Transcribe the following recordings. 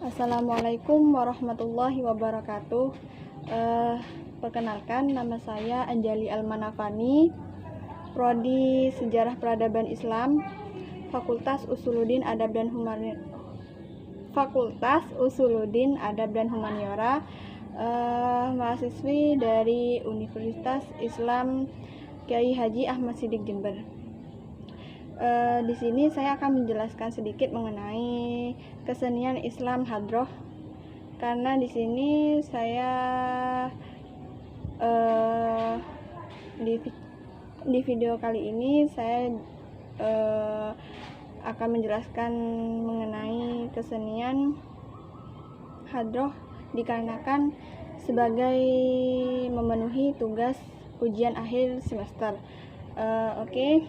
Assalamualaikum warahmatullahi wabarakatuh. Perkenalkan, nama saya Anjali Almanafani, Prodi Sejarah Peradaban Islam, Fakultas Usuluddin Adab dan Humaniora, mahasiswi dari Universitas Islam Kyai Haji Ahmad Siddiq Jember. Di sini saya akan menjelaskan sedikit mengenai kesenian Islam Hadroh, karena di sini saya di video kali ini saya akan menjelaskan mengenai kesenian Hadroh dikarenakan sebagai memenuhi tugas ujian akhir semester. Oke.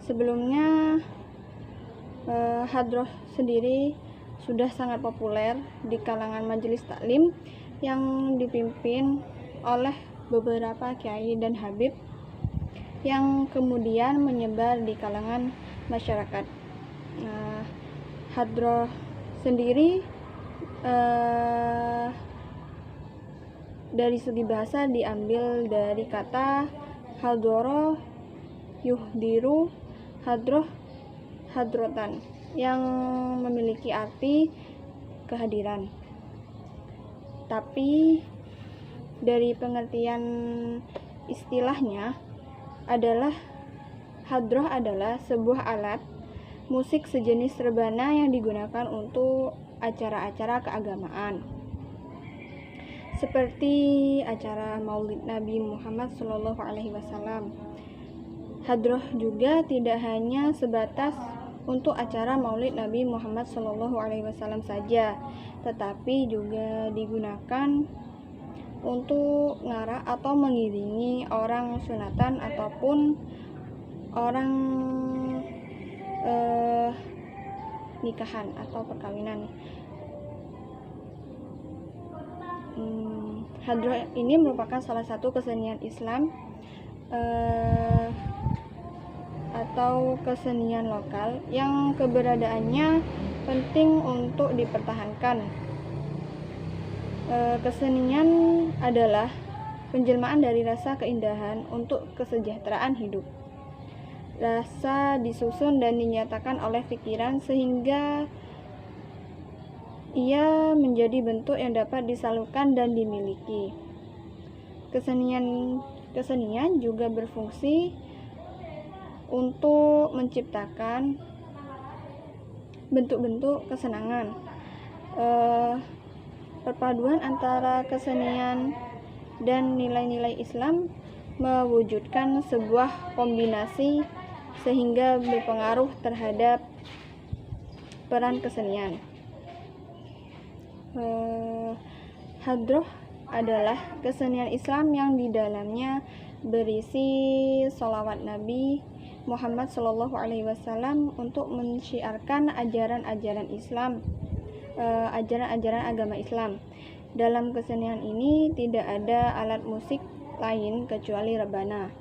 Sebelumnya Hadroh sendiri sudah sangat populer di kalangan majelis taklim yang dipimpin oleh beberapa kiai dan habib yang kemudian menyebar di kalangan masyarakat. Hadroh sendiri dari segi bahasa diambil dari kata hadoro yuhdiru hadroh hadrotan yang memiliki arti kehadiran. Tapi dari pengertian istilahnya adalah hadroh adalah sebuah alat musik sejenis rebana yang digunakan untuk acara-acara keagamaan, seperti acara Maulid Nabi Muhammad SAW. Hadroh juga tidak hanya sebatas untuk acara Maulid Nabi Muhammad SAW saja, tetapi juga digunakan untuk ngarak atau mengiringi orang sunatan ataupun orang nikahan atau perkawinan. Hadroh ini merupakan salah satu kesenian Islam atau kesenian lokal yang keberadaannya penting untuk dipertahankan. Kesenian adalah penjelmaan dari rasa keindahan untuk kesejahteraan hidup. Rasa disusun dan dinyatakan oleh pikiran sehingga ia menjadi bentuk yang dapat disalurkan dan dimiliki. Kesenian juga berfungsi untuk menciptakan bentuk-bentuk kesenangan. Perpaduan antara kesenian dan nilai-nilai Islam mewujudkan sebuah kombinasi sehingga berpengaruh terhadap peran kesenian. Hadroh adalah kesenian Islam yang di dalamnya berisi sholawat Nabi Muhammad SAW untuk mensyiarkan ajaran-ajaran Islam, ajaran-ajaran agama Islam. Dalam kesenian ini tidak ada alat musik lain kecuali rebana.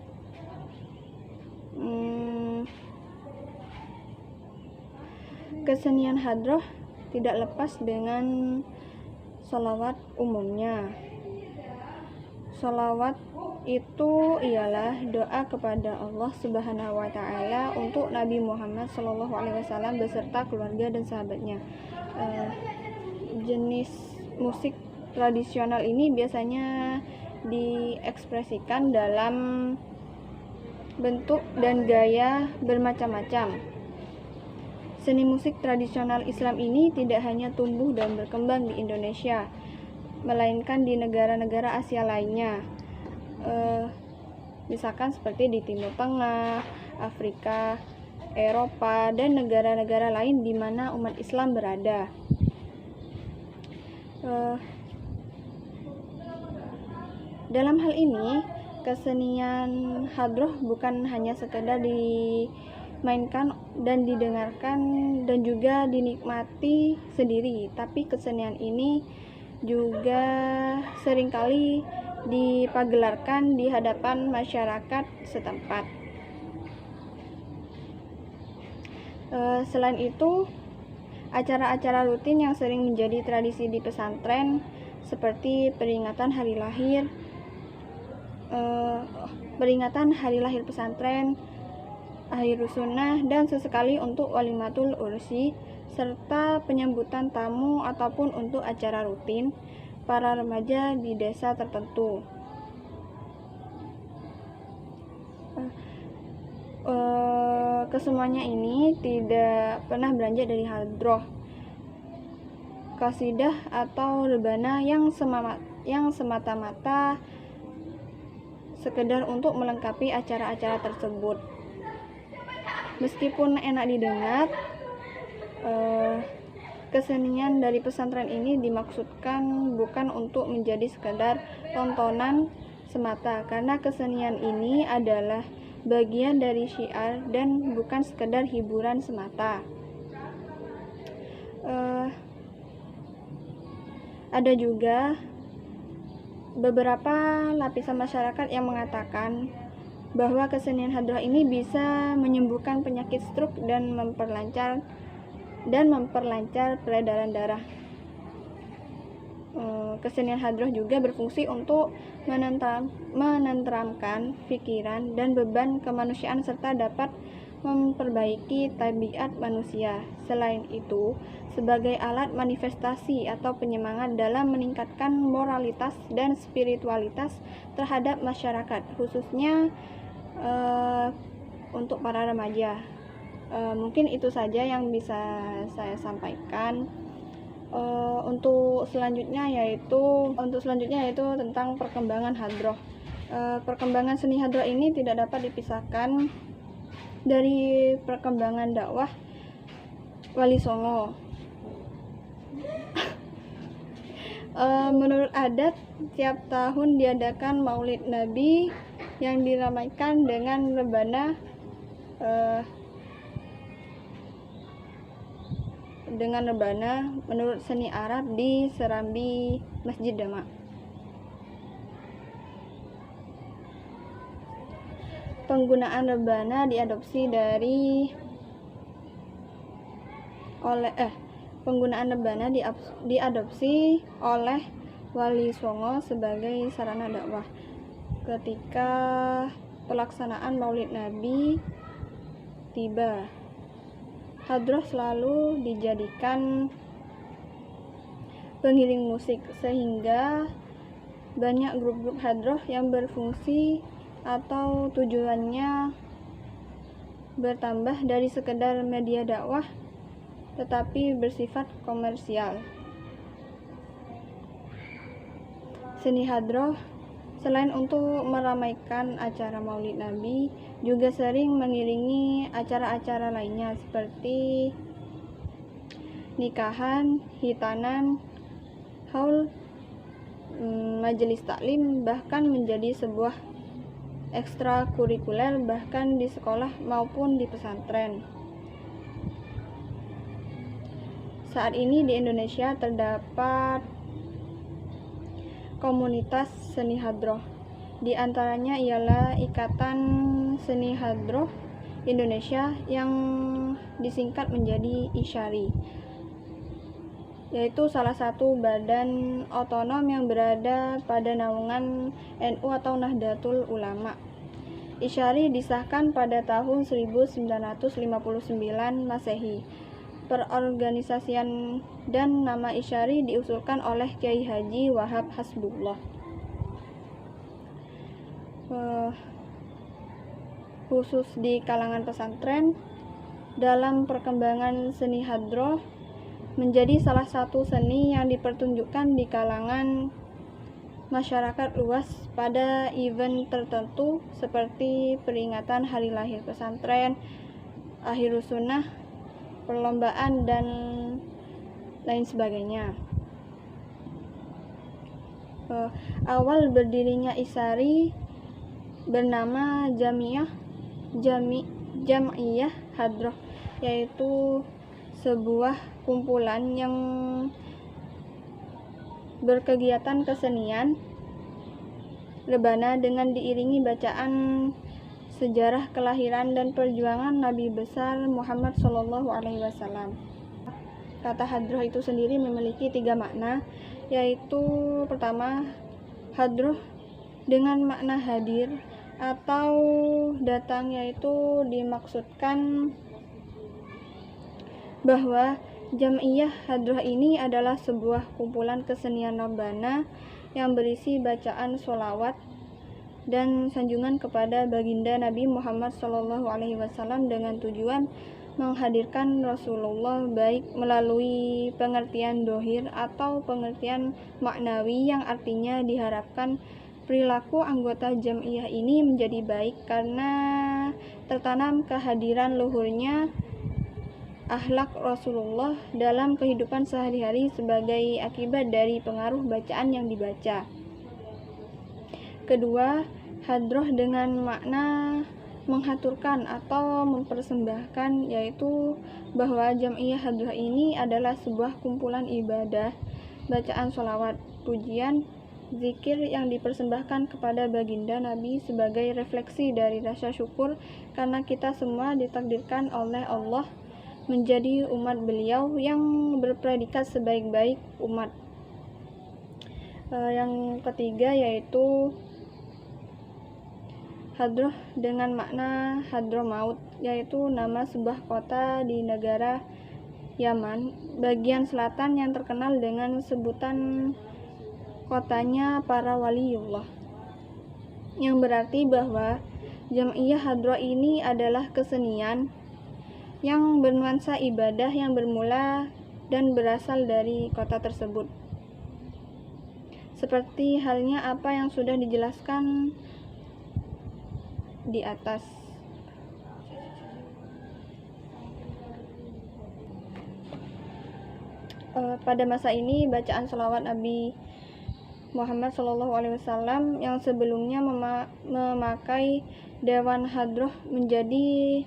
Kesenian Hadroh tidak lepas dengan sholawat umumnya. Sholawat itu ialah doa kepada Allah Subhanahu wa Ta'ala untuk Nabi Muhammad SAW beserta keluarga dan sahabatnya. Jenis musik tradisional ini biasanya diekspresikan dalam bentuk dan gaya bermacam-macam. Seni musik tradisional Islam ini tidak hanya tumbuh dan berkembang di Indonesia, melainkan di negara-negara Asia lainnya. Misalkan seperti di Timur Tengah, Afrika, Eropa, dan negara-negara lain di mana umat Islam berada. Dalam hal ini, kesenian Hadroh bukan hanya sekedar dimainkan dan didengarkan dan juga dinikmati sendiri, tapi kesenian ini juga seringkali dipagelarkan di hadapan masyarakat setempat. Selain itu, Acara-acara rutin yang sering menjadi tradisi di pesantren seperti peringatan hari lahir pesantren, akhirus sunnah, dan sesekali untuk walimatul ursi, serta penyambutan tamu ataupun untuk acara rutin para remaja di desa tertentu. Kesemuanya ini tidak pernah beranjak dari hadroh, qasidah atau rebana yang semata-mata sekedar untuk melengkapi acara-acara tersebut. Meskipun enak didengar, kesenian dari pesantren ini dimaksudkan bukan untuk menjadi sekedar tontonan semata, karena kesenian ini adalah bagian dari syiar dan bukan sekedar hiburan semata. Ada juga beberapa lapisan masyarakat yang mengatakan bahwa kesenian hadroh ini bisa menyembuhkan penyakit stroke dan memperlancar peredaran darah. Kesenian hadroh juga berfungsi untuk menenteramkan pikiran dan beban kemanusiaan serta dapat memperbaiki tabiat manusia. Selain itu, sebagai alat manifestasi atau penyemangat dalam meningkatkan moralitas dan spiritualitas terhadap masyarakat, khususnya untuk para remaja. Mungkin itu saja yang bisa saya sampaikan. Untuk selanjutnya yaitu tentang perkembangan hadroh. Perkembangan seni hadroh ini tidak dapat dipisahkan dari perkembangan dakwah Wali Songo. Menurut adat, tiap tahun diadakan Maulid Nabi yang diramaikan dengan rebana menurut seni Arab di Serambi Masjid Demak. Penggunaan rebana diadopsi oleh Wali Songo sebagai sarana dakwah. Ketika pelaksanaan Maulid Nabi tiba, hadroh selalu dijadikan pengiring musik, sehingga banyak grup-grup hadroh yang berfungsi atau tujuannya bertambah dari sekedar media dakwah tetapi bersifat komersial. Seni hadroh selain untuk meramaikan acara Maulid Nabi, juga sering mengiringi acara-acara lainnya seperti nikahan, hitanan, haul, majelis taklim, bahkan menjadi sebuah ekstrakurikuler bahkan di sekolah maupun di pesantren. Saat ini di Indonesia terdapat komunitas seni hadroh. Di antaranya ialah Ikatan Seni Hadroh Indonesia yang disingkat menjadi ISHARI, yaitu salah satu badan otonom yang berada pada naungan NU atau Nahdlatul Ulama. ISHARI disahkan pada tahun 1959 Masehi. Perorganisasian dan nama ISHARI diusulkan oleh Kiai Haji Wahab Hasbullah. Khusus di kalangan pesantren, dalam perkembangan seni hadroh menjadi salah satu seni yang dipertunjukkan di kalangan masyarakat luas pada event tertentu seperti peringatan hari lahir pesantren, akhirus sunnah, perlombaan, dan lain sebagainya. Awal berdirinya ISHARI bernama Jam'iyah Hadroh, yaitu sebuah kumpulan yang berkegiatan kesenian rebana dengan diiringi bacaan sejarah kelahiran dan perjuangan Nabi besar Muhammad SAW. Kata hadroh itu sendiri memiliki 3 makna, yaitu pertama, hadroh dengan makna hadir atau datang, yaitu dimaksudkan bahwa Jam'iyah Hadroh ini adalah sebuah kumpulan kesenian Rabbana yang berisi bacaan sholawat dan sanjungan kepada baginda Nabi Muhammad SAW dengan tujuan menghadirkan Rasulullah, baik melalui pengertian dohir atau pengertian maknawi, yang artinya diharapkan perilaku anggota Jam'iyah ini menjadi baik karena tertanam kehadiran luhurnya akhlak Rasulullah dalam kehidupan sehari-hari sebagai akibat dari pengaruh bacaan yang dibaca. Kedua, hadroh dengan makna menghaturkan atau mempersembahkan, yaitu bahwa Jam'iyah Hadroh ini adalah sebuah kumpulan ibadah, bacaan sholawat, pujian, zikir yang dipersembahkan kepada baginda Nabi sebagai refleksi dari rasa syukur karena kita semua ditakdirkan oleh Allah menjadi umat beliau yang berpredikat sebaik-baik umat. Yang ketiga yaitu hadroh dengan makna Hadramaut, yaitu nama sebuah kota di negara Yaman bagian selatan yang terkenal dengan sebutan kotanya para waliullah, yang berarti bahwa Jam'iyah Hadroh ini adalah kesenian yang bernuansa ibadah yang bermula dan berasal dari kota tersebut, seperti halnya apa yang sudah dijelaskan di atas. Pada masa ini bacaan sholawat Nabi Muhammad SAW yang sebelumnya memakai Dewan Hadroh menjadi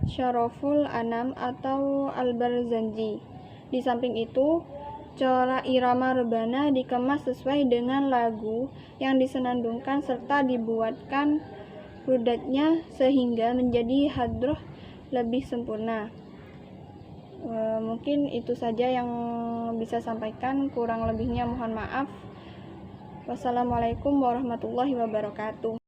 Syaroful Anam atau Al-Barzanji. Di samping itu, corak irama rebana dikemas sesuai dengan lagu yang disenandungkan serta dibuatkan rudatnya sehingga menjadi hadroh lebih sempurna. Mungkin itu saja yang bisa sampaikan, kurang lebihnya mohon maaf. Wassalamualaikum warahmatullahi wabarakatuh.